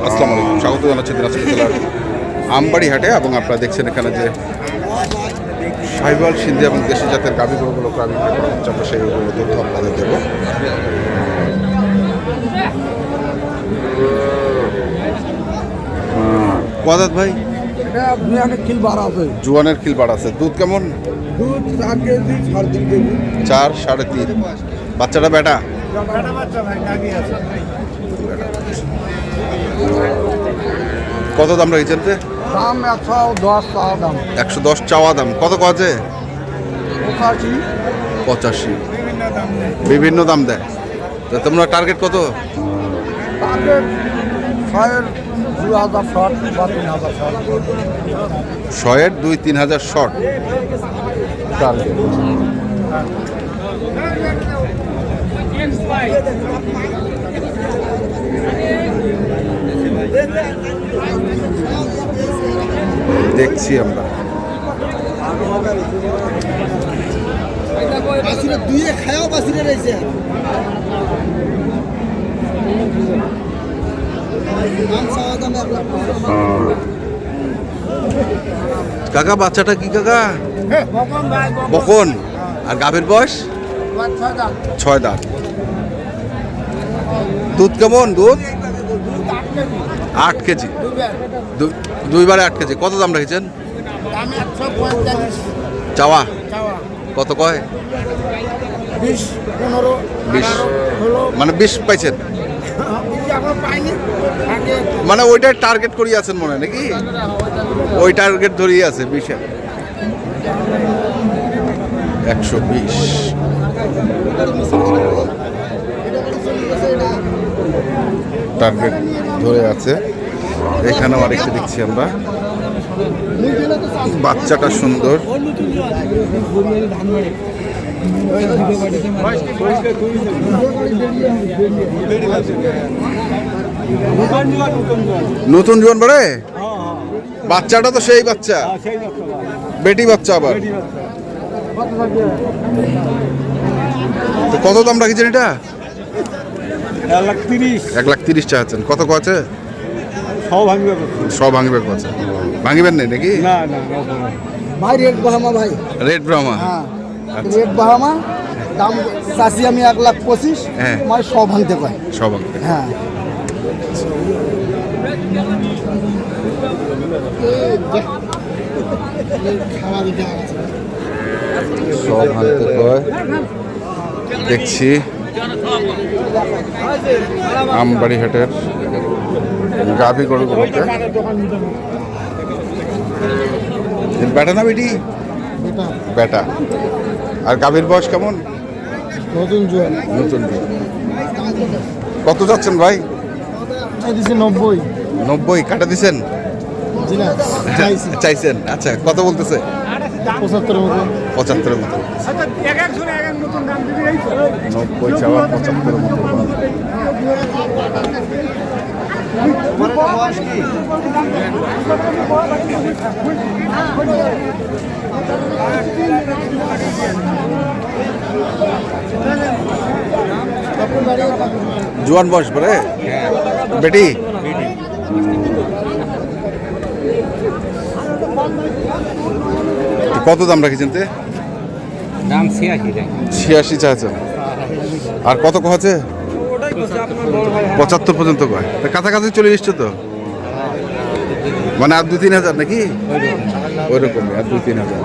আসসালামু আলাইকুম, স্বাগত জানাচ্ছি দিনাজপুর জেলার আমবাড়ি হাটে। এবং আপনারা দেখছেন এখানে যে সাহিওয়াল, সিন্ধি এবং দেশি জাতের গাভী গরুগুলো প্রাণী আমরা সেইগুলো তথ্য আপনাদের দেবো। কদাত ভাই? জুয়ানের খিল বাড়া আছে। দুধ কেমন? দুধ 4 কেজি, 3.5 কেজি। 4, 3.5। বাচ্চাটা বেটা? কত দাম রেখেছেন? দাম 110 চাওয়া দাম। 110 চাওয়া দাম। কত আছে? 85। বিভিন্ন দাম দেয়। তো তোমরা টার্গেট কত? টার্গেট 2,000 শর্ট বা 3,000 শর্ট। 100-এর 2-3,000 short target. দেখছি আমরা কাকা, বাচ্চাটা কি কাকা? বকন। আর গাভীর বয়স 6 দাঁত। দুধ কেমন? দুধ 8 কেজি। দুইবারে 8 কেজি। কত দাম রেখেছেন? চাওয়া কত কয়? 20, 15, 20। মানে 20 পাইছেন? মানে ওইটার টার্গেট করিয়ে আছেন মনে হয় নাকি? ওই টার্গেট ধরিয়ে আছে 20-এ। 120 টার্গেট ধরে আছে। এখানেও আরেকটা দেখছি আমরা। বাচ্চাটা সুন্দর। নতুন জোয়ান বাড়ে? বাচ্চাটা তো সেই বাচ্চা, বেটি বাচ্চা আবার। কত দাম রাখছেন এটা? 1,30,000 চাচ্ছেন। কত আছে? সব ভাঙবে আছে। ভাঙিবেন নাই নাকি? ভাই রেড ব্রাহ্মা। ভাই রেড ব্রাহ্মা। রেড ব্রাহ্মা দাম চাষি আমি 1,25,000। হ্যাঁ, মানে সব ভাঙতে পাই। সব ভাঙতে। হ্যাঁ, সব ভাঙতে কয়। দেখছি আমবাড়ি হাটের গাভী গরুগুলোতে। বেটা না বেটি? বেটা। আর গাভীর বয়স কেমন? নতুন জোয়ান। নতুন জোয়ান। কত যাচ্ছেন ভাই? 90। 90 কাটা দিছেন? চাইছেন? আচ্ছা, কত বলতেছে? 75 মতো। 75 মতো। 90 চাওয়া, 75 মতো। জোয়ান বয়স পরে বেটি? কত দাম রাখিছেন? দাম 86 চাচ্ছেন। আর কত আছে? 75 পর্যন্ত কয়। কাছাকাছি চলে এসছে তো, মানে আর 2-3 হাজার নাকি? ওই রকমই, আর 2-3 হাজার।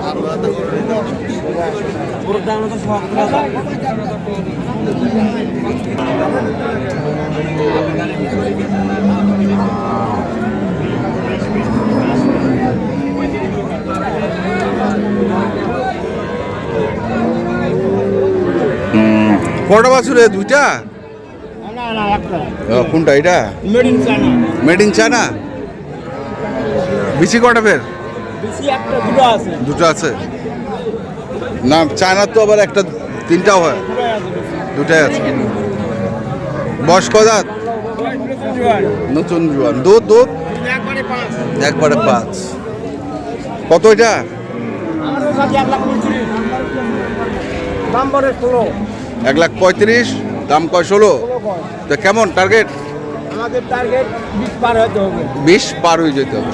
কটা বাছুর? 2টা? কোনটা এটা? Made in China. বেশি কটা ফের? দুটো আছে না? চায়নার তো আবার একটা 3টাও হয়। 2টাই আছে। বয়স কয় দাঁত? নতুন জোয়ান। দুধ? দুধ একবারে 5। কত এটা? দাম বলে 16। 1,35,000, দাম কয় 16। তো কেমন টার্গেট? আমাদের টার্গেট 20 পার হতে হবে। 20 পার হয়ে যেতে হবে।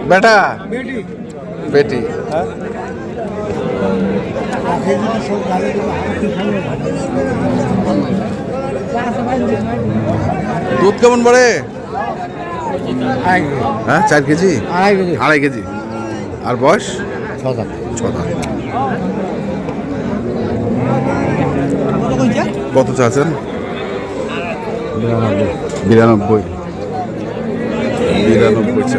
বেটা বেটি দুধ কেমন পড়ে? হ্যাঁ 4 কেজি, 2.5 কেজি। আর বয়স 6 দাঁত। কত চাচ্ছেন? 92 চা।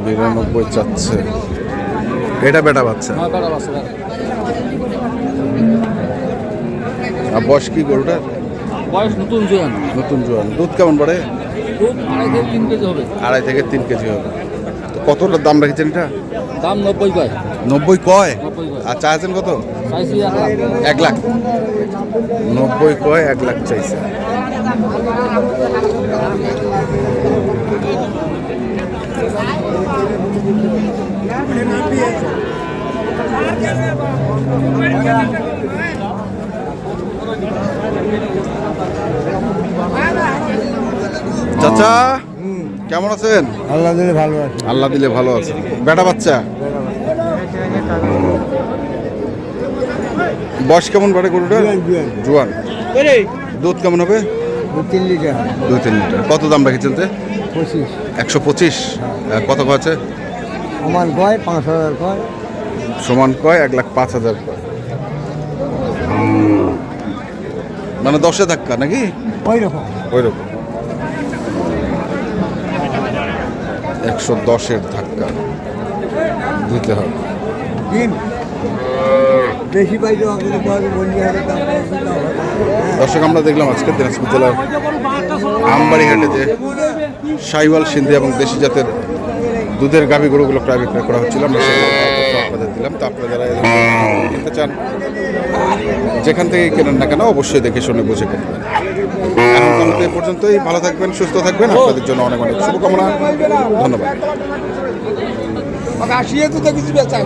বিরানব্বই চাচ্ছে। এটা বেটা বাচ্চা। আর বয়স কি গরুটার? বয়স নতুন জোয়ান। দুধ কেমন পড়ে? খুব 2.5 থেকে 3 কেজি হবে। 2.5 থেকে 3 কেজি হবে। তো কতটার দাম রেখেছেন এটা? দাম 90 কয়। 90 কয়? 90 কয়। আর চাইছেন কত? চাইছি 1 লাখ। 1 লাখ। 90 কয়, 1 লাখ চাইছে। চাচা কেমন আছেন? আল্লাহ দিলে ভালো আছে। আল্লাহ দিলে ভালো আছে। বেটা বাচ্চা বয়স কেমন বাড়ে গরুটা? জোয়ান। দুধ কেমন হবে? 2-3 লিটার। 2-3 লিটার। কত দাম রেখেছেন? 25। 125। কত আছে? আমার কয় 5,000 কয়। সমান কয় 1,05,000 কয়। মানে 10-এ ধাক্কা নাকি? ওই রকম। 110-এর ধাক্কা দিতে হবে। বেশি পাইতো আমাদের বন্ধু হারে দাম। দর্শক আমরা দেখলাম আজকে দিনাজপুর জেলার আমবাড়িহাটে যে সাইওয়াল সিন্ধি এবং দেশি জাতের দুধের গাভী গরুগুলো প্রায় বিক্রয় করা হচ্ছিল। আমরা সেগুলো আপনাদের দিলাম। তো আপনারা যারা কিনতে চান যেখান থেকে কেনেন না কেন অবশ্যই দেখে শুনে বুঝে কিনবেন। এখন তাহলে এই পর্যন্তই। ভালো থাকবেন, সুস্থ থাকবেন। আপনাদের জন্য অনেক অনেক শুভকামনা। ধন্যবাদ। আসিয়ে তো কিছু বেচাই।